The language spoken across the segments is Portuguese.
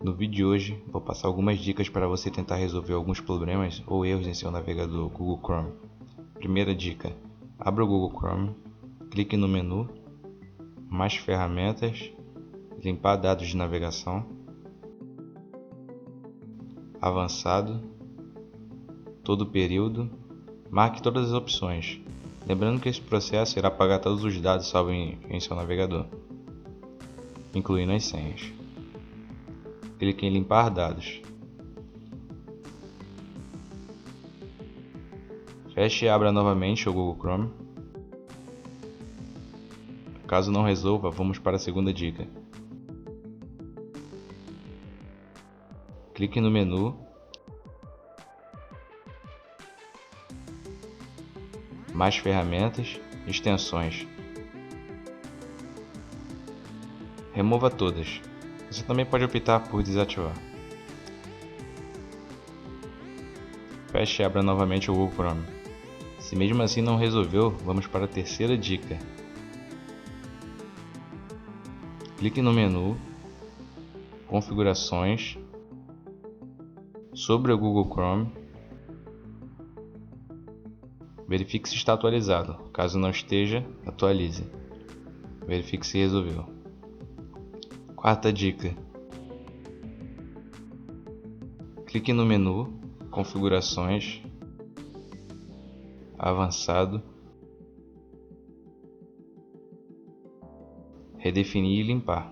No vídeo de hoje vou passar algumas dicas para você tentar resolver alguns problemas ou erros em seu navegador Google Chrome. Primeira dica: abra o Google Chrome, clique no menu, mais ferramentas, limpar dados de navegação, avançado, todo período, marque todas as opções. Lembrando que esse processo irá apagar todos os dados salvos em seu navegador, incluindo as senhas. Clique em limpar dados. Feche e abra novamente o Google Chrome. Caso não resolva, vamos para a segunda dica. Clique no menu, mais ferramentas, extensões. Remova todas. Você também pode optar por desativar. Feche e abra novamente o Google Chrome. Se mesmo assim não resolveu, vamos para a terceira dica. Clique no menu, configurações, sobre o Google Chrome. Verifique se está atualizado. Caso não esteja, atualize. Verifique se resolveu. Quarta dica. Clique no menu, configurações, avançado, redefinir e limpar.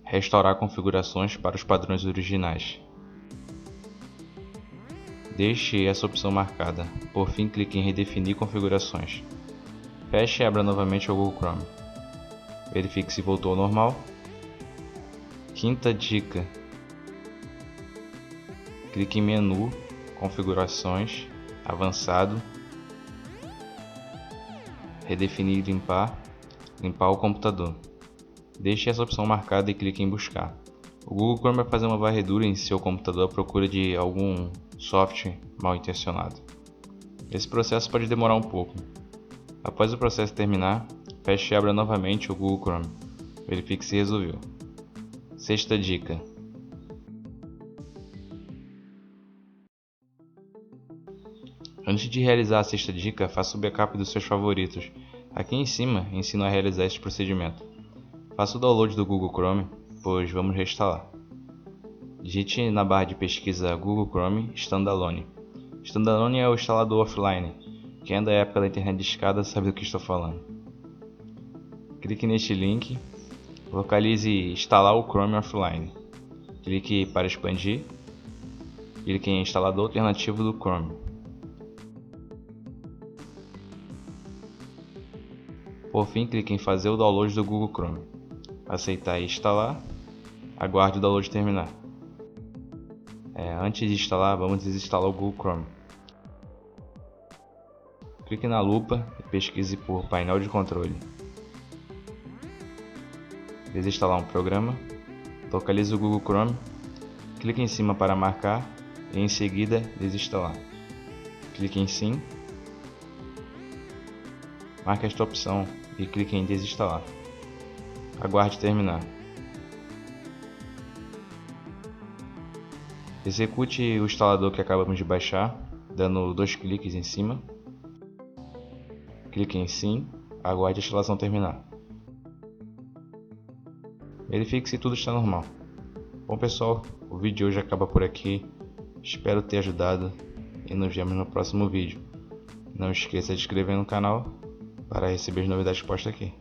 Restaurar configurações para os padrões originais. Deixe essa opção marcada. Por fim, clique em redefinir configurações. Feche e abra novamente o Google Chrome. Verifique se voltou ao normal. Quinta dica. Clique em menu, configurações, avançado, redefinir e limpar o computador. Deixe essa opção marcada e clique em buscar. O Google Chrome vai fazer uma varredura em seu computador à procura de algum software mal intencionado. Esse processo pode demorar um pouco. Após o processo terminar, feche e abra novamente o Google Chrome. Verifique se resolveu. Sexta dica. Antes de realizar a sexta dica, faça o backup dos seus favoritos. Aqui em cima, ensino a realizar esse procedimento. Faça o download do Google Chrome, pois vamos reinstalar. Digite na barra de pesquisa Google Chrome Standalone. Standalone é o instalador offline. Quem é da época da internet de escada sabe do que estou falando. Clique neste link, localize instalar o Chrome offline. Clique para expandir. Clique em instalador alternativo do Chrome. Por fim, clique em fazer o download do Google Chrome. Aceitar e instalar. Aguarde o download terminar. Antes de instalar, vamos desinstalar o Google Chrome. Clique na lupa e pesquise por painel de controle. Desinstalar um programa. Localize o Google Chrome. Clique em cima para marcar e em seguida desinstalar. Clique em sim. Marque esta opção e clique em desinstalar. Aguarde terminar. Execute o instalador que acabamos de baixar, dando 2 cliques em cima. Clique em sim, aguarde a instalação terminar. Verifique se tudo está normal. Bom pessoal, o vídeo de hoje acaba por aqui. Espero ter ajudado e nos vemos no próximo vídeo. Não esqueça de se inscrever no canal para receber as novidades postas aqui.